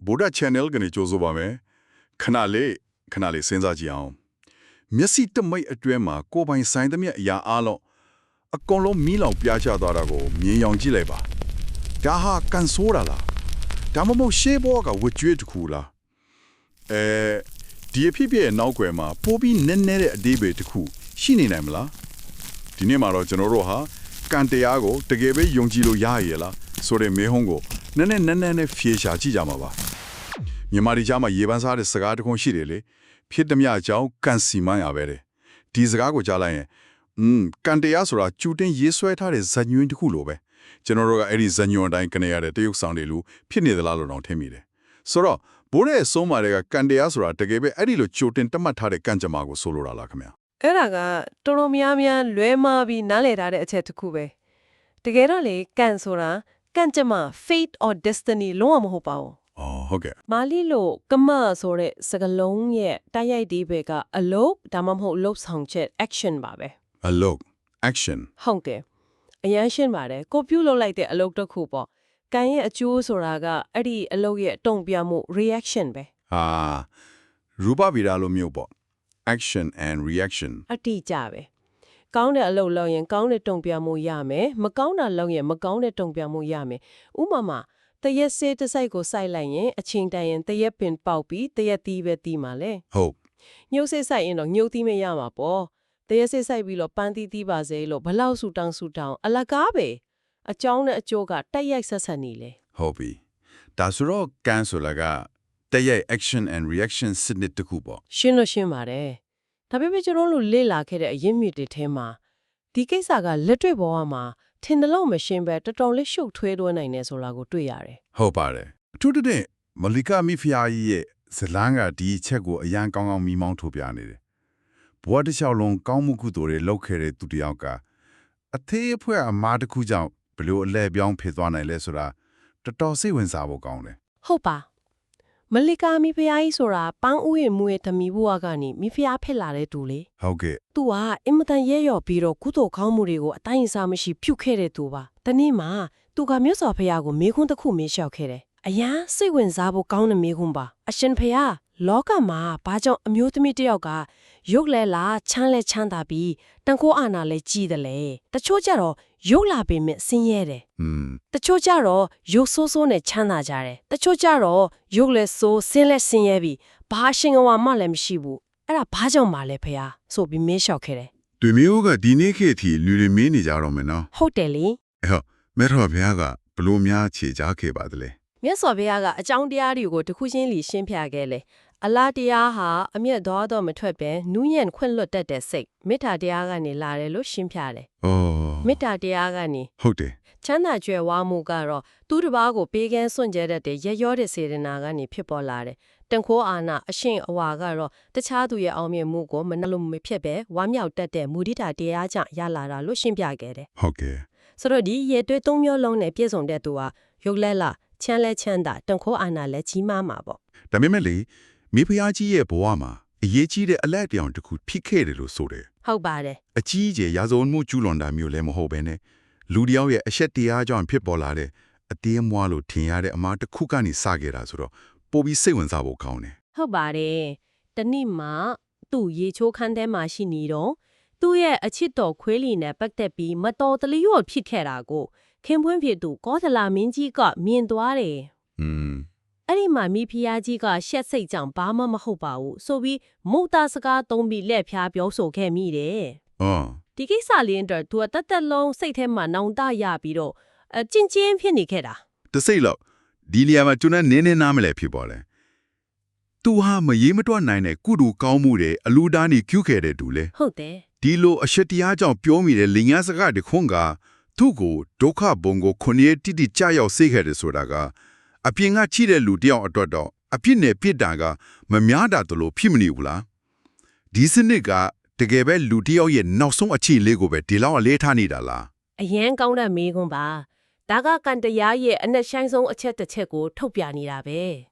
ဗုဒ္ဓ channel ကနေကြိုးဆိုပါမယ်ခဏလေးစဉ်းစားကြည့်အောင်မျက်စိတမိတ်အတွင်းမှာကိုယ်ပိုင်ဆိုင်သမျှအရာအလုံးအကုန်လုံးမီးလောင်ပြားချသွားတာကိုမြင်ရောင်ကြည့်လိုက်ပါဒါဟာကန်ဆိုးတာလားဒါမှမဟုတ်ရှေးဘောကဝကြွေးတစ်ခုလားဒီအဖြစ်ရဲ့နောက်ွယ်မှာပိုပြီးနည်းနည်းတဲ့အသေးပဲတစ်ခုရှိနေနိုင်မလားဒီနေ့မှာတော့ကျွန်တော်တို့ဟာကန်တရားကိုတကယ်ပဲယုံကြည်လို့ရရလားဆိုတဲ့မေးခွန်းကိုနည်းနည်းဖြေရှာကြည့်ကြမှာပါမြန်မာဒီကြားမှာရေပန်းစားတဲ့စကားတစ်ခုရှိတယ်လေဖြစ်သမျှအကြောင်းကန်စီမန်းရပဲတဲ့ဒီစကားကိုကြားလိုက်ရင်ကန်တရားဆိုတာကျူတင်ရေးဆွဲထားတဲ့ဇာညွန်းတစ်ခုလိုပဲကျွန်တော်တို့ကအဲ့ဒီဇာညွန်းအတိုင်းကနေရတဲ့တရုတ်ဆောင်တွေလိုဖြစ်နေသလားလို့တော့ထင်မိတယ်ဆိုတော့ဘိုးရဲ့အဆုံးမှာတွေကကန်တရားဆိုတာတကယ်ပဲအဲ့ဒီလိုကျူတင်တတ်မှတ်ထားတဲ့ကန့်ကြမ္မာကိုဆိုလိုတာလားခင်ဗျအဲ့ဒါကတော်တော်များများလွဲမှားပြီးနားလည်ထားတဲ့အချက်တစ်ခုပဲတကယ်တော့လေကန်ဆိုတာကန့်ကြမ္မာ fate or destiny လုံးဝမဟုတ်ပါဘူးဟုတ်ကဲ့မာလီလိုကမဆိုတဲ့စကားလုံးရဲ့တိုက်ရိုက်ဒီဘက်ကအလုပ်ဒါမှမဟုတ်လှုပ်ဆောင်ချက် action ပါပဲအလုပ် action ဟုတ်တယ်အရန်ရှင်းပါတယ်ကိုပြုလုပ်လိုက်တဲ့အလုပ်တစ်ခုပေါ့ကန်ရဲ့အကျိုးဆိုတာကအဲ့ဒီအလုပ်ရဲ့တုံ့ပြန်မှု reaction ပဲရူပဗီဒလိုမျိုးပေါ့ action and reaction အတိအကျပဲကောင်းတဲ့အလုပ်လုပ်ရင်ကောင်းတဲ့တုံ့ပြန်မှုရမယ်မကောင်းတာလုပ်ရင်မကောင်းတဲ့တုံ့ပြန်မှုရမယ်ဥပမာတရက်စေးတစ်စိုက်ကိုစိုက်လိုက်ရင်အချိန်တန်ရင်တရက်ပင်ပေါက်ပြီးတရက်သီးပဲသီးမှာလေဟုတ်ညှို့စေးစိုက်ရင်တော့ညှို့သီးမရမှာပေါ့တရက်စေးစိုက်ပြီးတော့ပန်းသီးသီးပါစေလို့ဘလောက်ဆူတောင်းအလကားပဲအကြောင်းနဲ့အကျိုးကတိုက်ရိုက်ဆက်ဆက်နေလေဟုတ်ပြီဒါဆိုတော့ကန်ဆိုလာကတိုက်ရိုက် action and reaction စနစ်တစ်ခုပေါ့ရှင်းပါတယ်ဒါပေမဲ့ကျွန်တော်တို့လေ့လာခဲ့တဲ့အရင်းမြစ်တွေထဲမှာဒီကိစ္စကလက်တွေ့ဘဝမှာထင်တယ်လို့မရှင်းပဲတော်တော်လေးရှုပ်ထွေးသွင်းနိုင်တယ်ဆိုတာကိုတွေ့ရတယ်ဟုတ်ပါတယ်အထူးသဖြင့်မလီကာမီဖျားကြီးရဲ့ဇလန်းကဒီအချက်ကိုအရန်ကောင်းကောင်းမိမောင်းထုတ်ပြနေတယ်ဘဝတစ်လျှောက်လုံးကောင်းမှုကုသိုလ်တွေလုပ်ခဲ့တဲ့သူတစ်ယောက်ကအသေးအဖွဲအမားတစ်ခုကြောင့်ဘယ်လိုအလဲပြောင်းဖြစ်သွားနိုင်လဲဆိုတာတော်တော်စိတ်ဝင်စားဖို့ကောင်းတယ်ဟုတ်ပါမလီကာမီဖျားကြီးဆိုတာပန်းဥရဲ့မူရဲ့သမီးဘဝကနေမိဖျားဖြစ်လာတဲ့သူလေဟုတ်ကဲ့သူကအင်မတန်ရဲရော်ပြီးတော့ကုသိုလ်ကောင်းမှုတွေကိုအတိုင်းအစားမရှိပြုခဲ့တဲ့သူပါတနေ့မှာသူကမြတ်စွာဘုရားကိုမေခွန်းတစ်ခုမေးလျှောက်ခဲ့တယ်အရန်စိတ်ဝင်စားဖို့ကောင်းတဲ့မေခွန်းပါအရှင်ဘုရားလောကမှာဘာကြောင့်အမျိုးသမီးတစ်ယောက်ကရုပ်လဲလားချမ်းလဲချမ်းသာပြီးတန်ခိုးအာနာလဲကြီးတယ်လေတချို့ကြတော့ရုပ်လာပေမဲ့ဆင်းရဲတယ်တချို့ကြတော့ရုပ်ဆိုးဆိုးနဲ့ချမ်းသာကြတယ်တချို့ကြတော့ရုပ်လဲဆိုးဆင်းလဲဆင်းရဲပြီးဘာရှင်ကဝါမှလည်းမရှိဘူးအဲ့ဒါဘာကြောင့်မှလဲဘုရားဆိုပြီးမေးလျှောက်ခဲ့တယ်သူမျိုးကဒီနေ့ခေတ်ထိလူတွေမင်းနေကြတော့မယ်နော်ဟုတ်တယ်လေဟုတ်မြတ်တော်ဘုရားကဘလို့များခြေချခဲ့ပါသလဲမြတ်စွာဘုရားကအကြောင်းတရားတွေကိုတစ်ခုချင်းလီရှင်းပြခဲ့လေအလားတရားဟာအမျက်တော်တော့မထွက်ပဲနူးညံ့ခွင့်လွတ်တတ်တဲ့စိတ်မေတ္တာတရားကနေလာတယ်လို့ရှင်းပြတယ်။အော်မေတ္တာတရားကနေဟုတ်တယ်ချမ်းသာကြွယ်ဝမှုကတော့သူတစ်ပါးကိုပေးကမ်းစွန့်ကြဲတတ်တဲ့ရရောတဲ့စေတနာကနေဖြစ်ပေါ်လာတယ်။တန်ခိုးအာနာအရှင်အဝါကတော့တခြားသူရဲ့အောင်မြင်မှုကိုမနှလုံးမဖြစ်ပဲဝမ်းမြောက်တတ်တဲ့မုဒိတာတရားကြောင့်ရလာတာလို့ရှင်းပြခဲ့တယ်။ဟုတ်ကဲ့ဆိုတော့ဒီရေတွဲသုံးမျိုးလုံးနဲ့ပြည့်စုံတဲ့သူဟာရုပ်လဲလားချမ်းလဲချမ်းသာတန်ခိုးအာနာလဲကြီးမားမှာပေါ့။ဒါပေမဲ့လေမိဖုရားကြီးရဲ့ဘဝမှာအရေးကြီးတဲ့အလက်ပြောင်တစ်ခုဖြစ်ခဲ့တယ်လို့ဆိုတယ်ဟုတ်ပါတယ်အကြီးအကျယ်ရာဇဝမှုကျူးလွန်တာမျိုးလည်းမဟုတ်ပဲနဲ့လူတယောက်ရဲ့အဆက်တရားကြောင့်ဖြစ်ပေါ်လာတဲ့အသေးမွားလို့ထင်ရတဲ့အမှားတစ်ခုကနေစခဲ့တာဆိုတော့ပိုပြီးစိတ်ဝင်စားဖို့ကောင်းတယ်ဟုတ်ပါတယ်တနေ့မှသူ့ရေချိုးခန်းထဲမှာရှိနေတော့သူ့ရဲ့အချစ်တော်ခွေးလီနဲ့ပတ်သက်ပြီးမတော်တလျော့ဖြစ်ခဲ့တာကိုခင်ပွန်းဖြစ်သူကောသလမင်းကြီးကမြင်သွားတယ်အဲ့ဒီမှာမိဖုရားကြီးကရှက်စိတ်ကြောင့်ဘာမှမဟုတ်ပါဘူးဆိုပြီးမုတ်သားစကားသုံးပြီးလက်ဖျားပြောဆိုခဲ့မိတယ်ဒီကိစ္စလေးအတွက်သူကတက်လုံးစိတ်ထဲမှာနောင်တရပြီးတော့ကျင်းချင်းဖြစ်နေခဲ့တာတစိတ်လောက်ဒီနေရာမှာကျွန်တော်နင်းနားမလဲဖြစ်ပေါ်လဲသူဟာမရေးမတွက်နိုင်တဲ့ကုတူကောင်းမှုတွေအလူဒါနီကျူးခဲ့တဲ့သူလေဟုတ်တယ်ဒီလိုအရှက်တရားကြောင့်ပြောမိတဲ့လင်ညာစကားတခွန်းကသူ့ကိုဒုက္ခဘုံကိုခွန်ရဲတိတိကြရောက်စေခဲ့တယ်ဆိုတာကအပြင်ကချိတဲ့လူတယောက်အတွက်တော့အပြစ်နဲ့ပြစ်တာကမများတာတလို့ဖြစ်မနေဘူးလားဒီစနစ်ကတကယ်ပဲလူတယောက်ရဲ့နောက်ဆုံးအခြေလေးကိုပဲဒီလောက်အလေးထားနေတာလားအရန်ကောင်းတဲ့မေးခွန်းပါဒါကကန်တရားရဲ့အနှက်ဆိုင်ဆုံးအချက်တစ်ချက်ကိုထုတ်ပြနေတာပဲ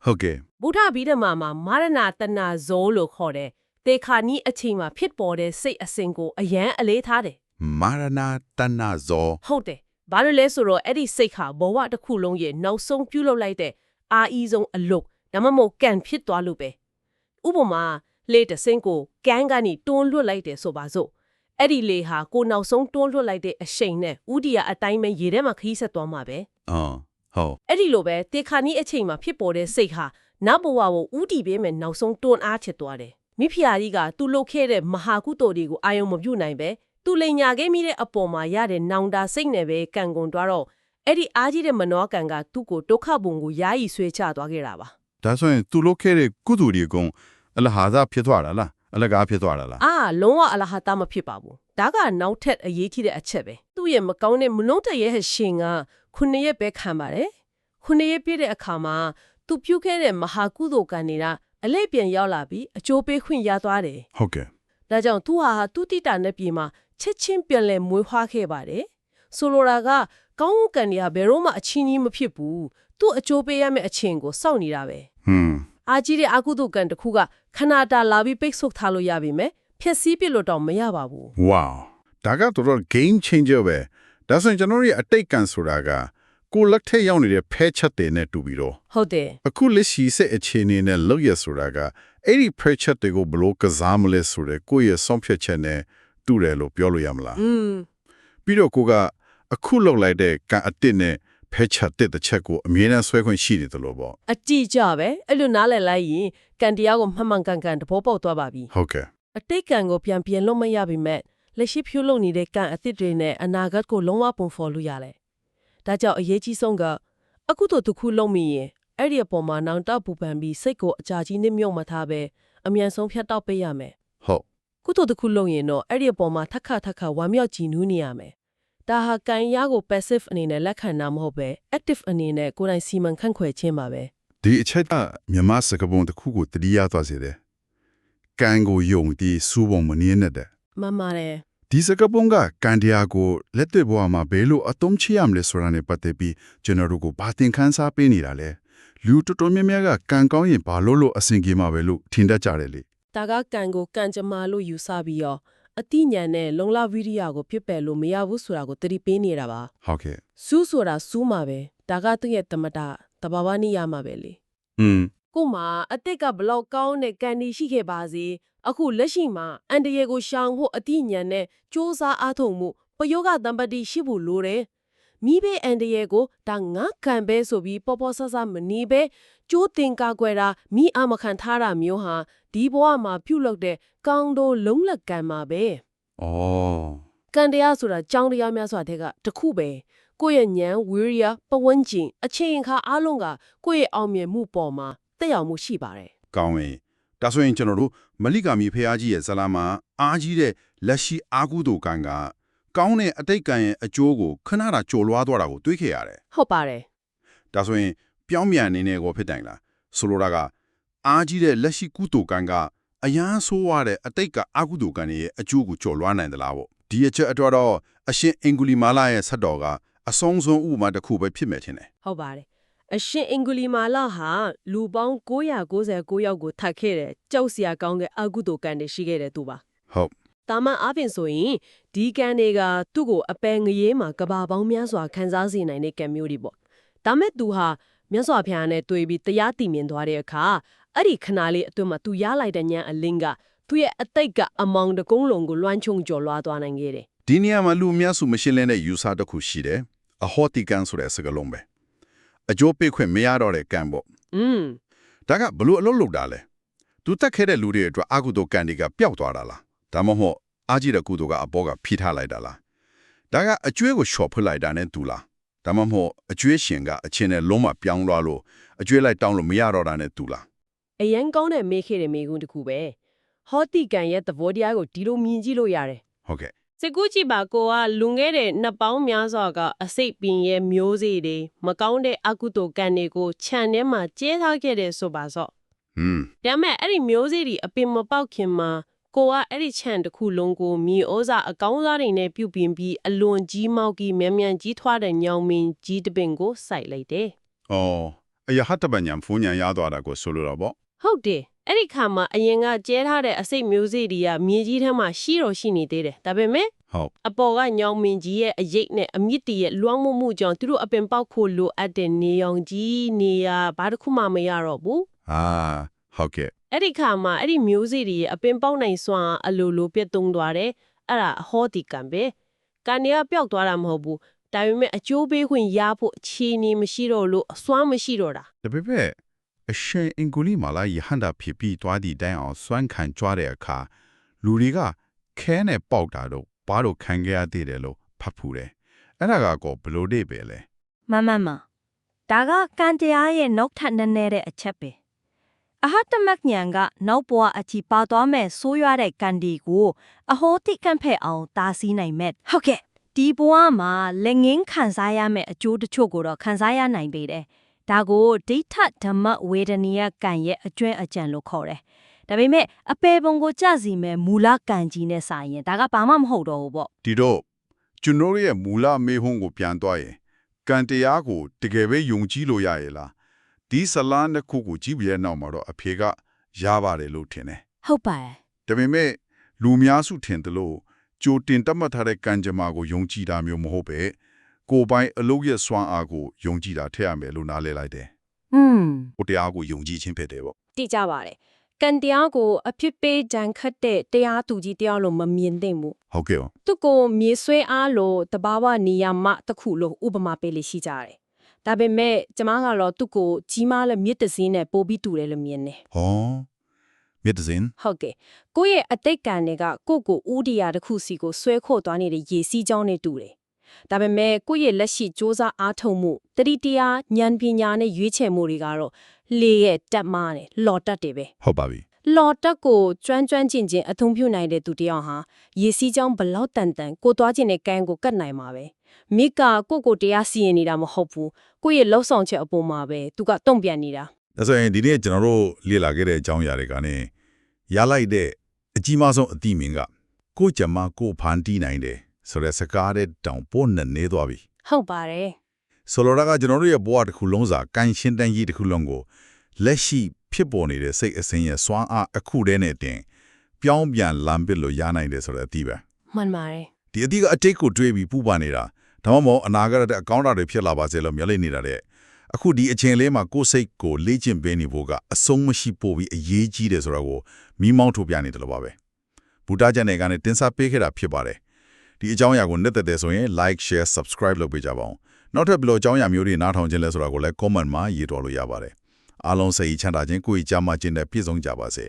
ဟုတ်ကဲ့ဗုဒ္ဓဗိဓမာမှာမာရဏတဏဇောလို့ခေါ်တယ်တေခါနီးအချိန်မှာဖြစ်ပေါ်တဲ့စိတ်အစဉ်ကိုအရန်အလေးထားတယ်မာရဏတဏဇောဟုတ်တယ်ဘာလို့လဲဆိုတော့အဲ့ဒီစိတ်ဟာဘဝတစ်ခုလုံးရဲ့နောက်ဆုံးပြုလုပ်လိုက်တဲ့အာအီဆုံးအလုပ် ဒါမှမဟုတ်ကန်ဖြစ်သွားလို့ပဲဥပမာလေတစင်းကိုကန်ကနေတွန်းလွတ်လိုက်တယ်ဆိုပါစို့အဲ့ဒီလေဟာကိုနောက်ဆုံးတွန်းလွတ်လိုက်တဲ့အရှိန်နဲ့ဥဒီယာအတိုင်းပဲရေထဲမှာခရီးဆက်သွားမှာပဲ ဟုတ် အဲ့ဒီလိုပဲတေခါနီးအချိန်မှာဖြစ်ပေါ်တဲ့စိတ်ဟာနောက်ဘဝကိုဥတီပေးမယ်နောက်ဆုံးတွန်းအားချစ်သွားတယ်မိဖုရားကြီးကသူ့လုပ်ခဲ့တဲ့မဟာကုသိုလ်တွေကိုအာယုံမပြုတ်နိုင်ပဲသူလိန်ညာခဲ့မိတဲ့အပေါ်မှာရတဲ့နောင်တာစိတ်နဲ့ပဲကံကုန်သွားတော့အဲ့ဒီအားကြီးတဲ့မနောကံကသူ့ကိုဒုက္ခဘုံကိုယာယီဆွဲချသွားခဲ့တာပါ ဒါဆိုရင်သူလုပ်ခဲ့တဲ့ကုသိုလ်တွေကအလဟာဇဖြစ်သွားတာလားအလကားဖြစ်သွားတာလား လုံးဝအလဟာတမဖြစ်ပါဘူးဒါကနောက်ထပ်အရေးကြီးတဲ့အချက်ပဲသူ့ရဲ့မကောင်းတဲ့မနှုတ်တရဲ့ရှင်က9ရက်ပဲခံပါတယ်9ရက်ပြည့်တဲ့အခါမှာသူပြုခဲ့တဲ့မဟာကုသိုလ်ကံတွေကအလဲပြန်ရောက်လာပြီးအကျိုးပေးခွင့်ရသွားတယ် ဟုတ်ကဲ့ ဒါကြောင့်သူဟာသူတိတာနဲ့ပြေမှာချက်ချင်းပြန်လဲမွေးဖွားခဲ့ပါတယ်ဆိုလိုတာကကောင်းကံတွေကဘယ်တော့မှအချင်းကြီးမဖြစ်ဘူးသူ့အကျိုးပေးရမယ့်အချင်းကိုစောင့်နေတာပဲ အာကြီးတဲ့အကုသိုလ်ကံတစ်ခုကခဏတာလာပြီးပိတ်ဆို့ထားလို့ရပြီမယ်ဖျက်ဆီးပြလို့တော့မရပါဘူး wow ဒါကတော့ game changer ပဲဒါဆိုရင်ကျွန်တော်တို့ရဲ့အတိတ်ကံဆိုတာကကိုလက်ထက်ရောက်နေတဲ့ဖဲချက်တွေနဲ့တူပြီးတော့ ဟုတ်တယ် အခုလက်ရှိစအခြေအနေနဲ့လောက်ရဆိုတာကအဲ့ဒီဖဲချက်တွေကိုဘလို့ကစားမလဲဆိုတဲ့ကိုယ့်ရဲ့ဆုံးဖြတ်ချက်နဲ့တူတယ်လို့ပြောလို့ရမလားပြီးတော့ကိုကအခုလောက်လိုက်တဲ့ကံအတစ်နဲ့ဖဲချက်တဲ့ချက်ကိုအမြဲတမ်းဆွဲခွင့်ရှိတယ်လို့ပေါ့ အတိအကျပဲအဲ့လိုနားလည်လိုက်ရင်ကံတရားကိုမှန်မှန်ကန်ကန်တဘောပေါက်သွားပါပြီ ဟုတ်ကဲ့ အတိတ်ကံကိုပြန်လို့မရပြီမဲ့လက်ရှိဖြိုးလို့နေတဲ့ကံအသစ်တွေနဲ့အနာဂတ်ကိုလုံးဝပုံဖော်လို့ရတယ်ဒါကြောင့်အရေးကြီးဆုံးကအခုတို့တစ်ခုလုံးမိရင်အဲ့ဒီအပေါ်မှာနောင်တပူပန်ပြီးစိတ်ကိုအကြာကြီးနဲ့မြုပ်မထားပဲအမြန်ဆုံးဖြတ်တောက်ပေးရမယ် ဟုတ် ကုသိုလ်တစ်ခုလုံးရင်တော့အဲ့ဒီအပေါ်မှာထက်ခါဝမ်းမြောက်ကြည်နူးနေရမယ်ဒါဟာကံရကို passive အနေနဲ့လက်ခံတာမဟုတ်ပဲ active အနေနဲ့ကိုယ်တိုင်စီမံခန့်ခွဲခြင်းပါပဲ ဒီအချက်ကမြန်မာစကားပုံတစ်ခုကိုတတိယသွားစေတယ်ကံကိုယုံပြီးစူးပုံမနေနဲ့တဲ့ မှန်ပါတယ် ဒီစကားပုံကကံတရားကိုလက်တွေ့ဘဝမှာဘယ်လိုအသုံးချရမလဲဆိုတာနဲ့ပတ်သက်ပြီးကျွန်တော်တို့ကိုဘာသင်ခန်းစာပေးနေတာလဲလူတော်တော်များများကကံကောင်းရင်ဘာလို့အဆင်ပြေမှာပဲလို့ထင်တတ်ကြတယ်လေ ဒါကကံကိုကံကြမ္မာလို့ယူဆပြီးတော့အတိညာဏ်နဲ့လုံလဝိရိယကိုပြစ်ပယ်လို့မရဘူးဆိုတာကိုသတိပေးနေတာပါ ဟုတ်ကဲ့ စူးဆိုတာစူးမှာပဲဒါကသူ့ရဲ့တမတာတဘာဝနိယမှာပဲလေ ကိုမှအတိတ်ကဘလောက်ကောင်းတဲ့ကံဒီရှိခဲ့ပါစေအခုလက်ရှိမှာအန်တရေကိုရှောင်ဖို့အတိညာဏ်နဲ့စ조사အားထုတ်မှုပယောဂတံပတိရှိဖို့လိုတယ်မိဘအန်တရေကိုဒါငါကံပဲဆိုပြီးပေါ်ပေါ်ဆဆမနေပဲကျိုးတင်ကာကွယ်တာမိအမခံထားတာမျိုးဟာဒီဘဝမှာပြုတ်လောက်တဲ့ကောင်းသောလုံးလက်ကံမှာပဲ ဩ ကံတရားဆိုတာကြောင်းတရားများစွာတဲ့ကတစ်ခုပဲကိုယ့်ရဲ့ဉာဏ်ဝိရိယပဝန်းကျင်အချိန်အခါအလုံးကကိုယ့်ရဲ့အောင်မြင်မှုပေါ်မှာတက်ရောက်မှုရှိပါတယ် ကောင်းပြီဒါဆိုရင်ကျွန်တော်တို့မလိကာမီဖះကြီးရဲ့ဇလာမှာအားကြီးတဲ့လက်ရှိအာကုသိုလ်ကံကကောင်းတဲ့အတိတ်ကံရဲ့အကျိုးကိုခဏတာကြော်လွားသွားတာကိုတွေးခဲ့ရတယ် ဟုတ်ပါတယ် ဒါဆိုရင်ပြောင်းပြန်အနေနဲ့ကိုဖြစ်တိုင်လားဆိုလိုတာကအားကြီးတဲ့လက်ရှိကုသိုလ်ကံကအရန်ဆိုးရတဲ့အတိတ်ကအကုသိုလ်ကံရဲ့အကျိုးကိုကြော်လွားနိုင်သလားပေါ့ဒီအချက်အတွက်တော့အရှင်အင်္ဂုလီမာလရဲ့ဆက်တော်ကအဆုံးစွန်ဥမာတစ်ခုပဲဖြစ်မယ်ထင်တယ် ဟုတ်ပါတယ်အရှင်အင်္ဂုလီမာလဟာလူပေါင်း999ယောက်ကိုထပ်ခဲ့တဲ့ကြောက်စရာကောင်းတဲ့အကုသိုလ်ကံတွေရှိခဲ့တဲ့သူပါ ဟုတ် တာမန်အားဖြင့်ဆိုရင်ဒီကံတွေကသူ့ကိုအပယ်ငရေမှာကဘာပေါင်းများစွာခံစားစေနိုင်တဲ့ကံမျိုးတွေပေါ့ဒါမဲ့သူဟာမြတ်စွာဘုရားနဲ့တွေ့ပြီးတရားတည်မြင်သွားတဲ့အခါအဲ့ဒီခဏလေးအတွင်းမှာသူရလိုက်တဲ့ဉာဏ်အလင်းကသူ့ရဲ့အတိတ်ကအမောင်တကုန်းလုံးကိုလွှမ်းခြုံကျော်လွှားသွားနိုင်ခဲ့တယ် ဒီနေရာမှာလူအများစုမရှင်းလင်းတဲ့ယူဆတစ်ခုရှိတယ်အဟောတိကံဆိုတဲ့စကားလုံးပဲအကျိုးပေးခွင့်မရတော့တဲ့ကံပေါ့ဒါကဘလို့အလုပ်လုပ်တာလဲသူတက်ခဲ့တဲ့လူတွေအတွက်အကုသိုလ်ကံတွေကပျောက်သွားတာလားဒါမှမဟုတ်အာကြီးတဲ့ကုသိုလ်ကအပေါ်ကဖိထားလိုက်တာလားဒါကအကျွေးကိုလျှော်ဖွလိုက်တာနဲ့တူလားဒါမှမဟုတ်အကျွေးရှင်ကအချင်းနဲ့လုံးဝပြောင်းသွားလို့အကျွေးလိုက်တောင်းလို့မရတော့တာနဲ့တူလား အရင်ကောင်းတဲ့မေးခဲ့တဲ့မေးခွန်းတစ်ခုပဲဟောတိကံရဲ့သဘောတရားကိုဒီလိုမြင်ကြည့်လို့ရတယ် ဟုတ်ကဲ့ စကူကြည့်ပါကိုကလွန်ခဲ့တဲ့နှစ်ပေါင်းများစွာကအစိတ်ပင်ရဲ့မျိုးစေ့တွေမကောင်းတဲ့အကုသိုလ်ကံတွေကိုခြံထဲမှာကျဲထားခဲ့တယ်ဆိုပါစို့ဒါမဲ့အဲ့ဒီမျိုးစေ့တွေအပင်မပေါက်ခင်မှာကိုကအဲ့ဒီခြံတစ်ခုလုံးကိုမြေဩဇာအကောင်းစားတွေနဲ့ပြုပြင်ပြီးအလွန်ကြီးမောက်ကြီးမြန်ကြီးထွားတဲ့ညောင်မင်းကြီးတပင်ကိုစိုက်လိုက်တယ် ။အော်အရာဟတ်တပညာဖုန်ညာရသွားတာကိုဆိုလိုတော့ပေါ့ ဟုတ်တယ်အဲ့ဒီခါမှာအရင်ကကျဲထားတဲ့အစိတ်မျိုးစေ့တွေကမြေကြီးထဲမှာရှိတော့ရှိနေသေးတယ်ဒါပေမဲ့ ။ဟုတ် အပေါ်ကညောင်မင်းကြီးရဲ့အရိပ်နဲ့အမြင့်တရဲ့လွှမ်းမှုကြောင့်သူတို့အပင်ပေါက်ဖို့လိုအပ်တဲ့နေအောင်ကြီးနေရဘာတစ်ခုမှမရတော့ဘူး ဟုတ်ကဲ့ အဲ့ဒီခါမှာအဲ့ဒီမျိုးစေ့တွေအပင်ပေါက်နိုင်စွမ်းအလိုလိုပြတ်သုံးသွားတယ်အဲ့ဒါအဟောဒီကံပဲကန်တွေကပျောက်သွားတာမဟုတ်ဘူးဒါပေမဲ့အကျိုးပေးခွင့်ရဖို့အခြေအနေမရှိတော့လို့အစွမ်းမရှိတော့တာ ဒါပေမဲ့အရှင်အင်ဂူလီမာလာယဟန္တာဖြစ်ပြီးတွားသည့်တိုင်အောင်စွမ်းခံကြွားတဲ့အခါလူတွေကခဲနဲ့ပေါက်တာတော့ဘာလို့ခံခဲ့ရသေးတယ်လို့ဖတ်ဖူးတယ်အဲ့ဒါကောဘလို့နေပဲလဲ မှန်ဒါကကန်တရားရဲ့နောက်ထပ်နည်းနည်းတဲ့အချက်ပဲအဟတမက်ညံကနောက်ဘဝအချီပါသွားမဲ့ဆိုးရွားတဲ့ကန်ဒီကိုအဟောတိကန့်ဖက်အောင်တားဆီးနိုင်မဲ့ဟုတ်ကဲ့ဒီဘဝမှာလက်ငင်းခံစားရမယ့်အကျိုးတချို့ကိုတော့ခံစားရနိုင်ပေတယ်ဒါကိုဒိဋ္ဌဓမ္မဝေဒနီယကံရဲ့အကျွမ်းအကြံလို့ခေါ်တယ်ဒါပေမဲ့အပေပုံကိုကြစီမဲ့မူလကံကြီးနဲ့စာရင်ဒါကဘာမှမဟုတ်တော့ဘူးပေါ့ ဒီတော့ကျွန်တော်ရဲ့မူလမေဟုံးကိုပြန်သွားရင်ကံတရားကိုတကယ်ပဲယုံကြည်လို့ရရဲ့လားဒီဇလန်တစ်ခုကိုကြည့်ပြီးတဲ့နောက်မှာတော့အဖေကရပါတယ်လို့ထင်တယ် ဟုတ်ပါရဲ့ ဒါပေမဲ့လူများစုထင်တယ်လို့ကြိုတင်တတ်မှတ်ထားတဲ့ကံကြမ္မာကိုယုံကြည်တာမျိုးမဟုတ်ပဲကိုယ်ပိုင်အလုပ်ရဲ့စွမ်းအားကိုယုံကြည်တာထည့်ရမယ်လို့နားလည်လိုက်တယ် ကိုယ်တရားကိုယုံကြည်ခြင်းဖြစ်တယ်ပေါ့ တိကြပါတယ်ကံတရားကိုအဖြစ်ပေးကြံခတ်တဲ့တရားသူကြီးတရားလို့မမြင်သင့်ဘူး ဟုတ်ကဲ့ သူကိုမြေဆွဲအားလို့တဘာဝနေရာမတစ်ခုလို့ဥပမာပေးလို့ရှိကြတယ်ဒါပေမဲ့ကျမကတော့သူကိုကြီးမားတဲ့မြစ်တစင်းနဲ့ပို့ပြီးတူတယ်လို့မြင်တယ် ဟောမြစ်တစင်း ဟုတ်ကဲ့ကိုယ့်ရဲ့အတိတ်ကံတွေကကိုယ့်ကိုဥဒိယာတစ်ခုစီကိုဆွဲခေါ်သွားနေတဲ့ရေစီးကြောင်းနဲ့တူတယ်ဒါပေမဲ့ကိုယ့်ရဲ့လက်ရှိစ조사အားထုတ်မှုတတိတရားဉာဏ်ပညာနဲ့ရွေးချယ်မှုတွေကတော့လေရဲ့တက်မားနဲ့လော်တက်တွေပဲ ဟုတ်ပါပြီ လော်တက်ကိုကျွမ်းကျင်ချင်းအထုံးပြုနိုင်တဲ့သူတယောက်ဟာရေစီးကြောင်းဘလောက်တန်ကိုသွားခြင်းနဲ့ကံကိုကတ်နိုင်မှာပဲမိကကိုတရားစီရင်နေတာမဟုတ်ဘူးကိုယ့်ရဲ့လှုပ်ဆောင်ချက်အပေါ်မှာပဲသူကတုံ့ပြန်နေတာ ဒါဆိုရင်ဒီနေ့ကျွန်တော်တို့လေ့လာခဲ့တဲ့အကြောင်းအရာတွေကနေရလိုက်တဲ့အကြီးမားဆုံးအတိမင်ကကိုယ်ကြမှာကိုယ်ဖန်တီးနိုင်တယ်ဆိုတဲ့စကားတဲ့တောင်ပေါ်နဲ့နေသွားပြီ ဟုတ်ပါတယ် ဆိုလိုတာကကျွန်တော်တို့ရဲ့ဘဝတစ်ခုလုံးစာကန်ရှင်းတန်းကြီးတစ်ခုလုံးကိုလက်ရှိဖြစ်ပေါ်နေတဲ့စိတ်အစဉ်ရဲ့စွမ်းအားအခုတည်းနဲ့တင်ပြောင်းပြန်လမ်းပစ်လို့ရနိုင်တယ်ဆိုတဲ့အတိပဲ မှန်ပါတယ် ဒီအတိကအတိတ်ကိုတွေးပြီးပူပန်နေတာဒါမှမဟုတ်အနာဂတ်တဲ့အကောင့်အရာတွေဖြစ်လာပါစေလို့မျှော်လင့်နေတာတဲ့အခုဒီအချိန်လေးမှာကိုယ်စိတ်ကိုလေ့ကျင့်ပေးနေဖို့ကအဆုံးမရှိပို့ပြီးအရေးကြီးတယ်ဆိုတော့ကိုမိမောင်းထုတ်ပြနေတယ်လို့ပါပဲဘူတာကျန်နယ်ကနေတင်ဆက်ပေးခဲ့တာဖြစ်ပါတယ်ဒီအကြောင်းအရာကိုနှစ်သက်တယ်ဆိုရင် like share subscribe လုပ်ပေးကြပါဦးနောက်ထပ်ဘယ်လိုအကြောင်းအရာမျိုးတွေနားထောင်ခြင်းလဲဆိုတာကိုလည်း comment မှာရေးတော်လို့ရပါတယ်အားလုံးစိတ်ချမ်းသာခြင်းကိုယ်ကြမ်းမှခြင်းနဲ့ပြည့်စုံကြပါစေ